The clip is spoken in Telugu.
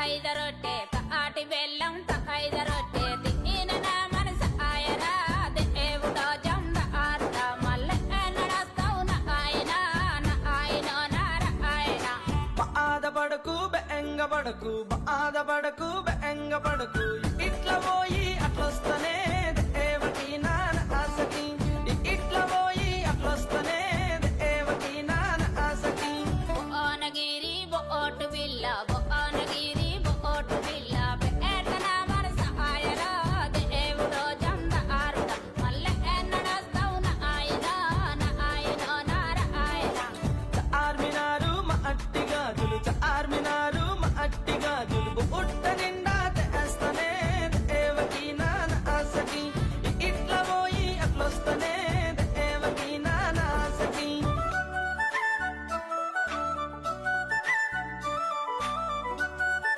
ఐద రొట్టె తాటి బెల్లం ఐద రొట్టె తిన్న నా మనసు ఆయనా దేవుడో జండ ఆరుట మళ్ళీ నడస్తావు నా ఆయన నారాయణ. బాధపడకు బెంగపడకు బాధపడకు బెంగపడకు ఇట్లా పోయి అట్లొస్తనే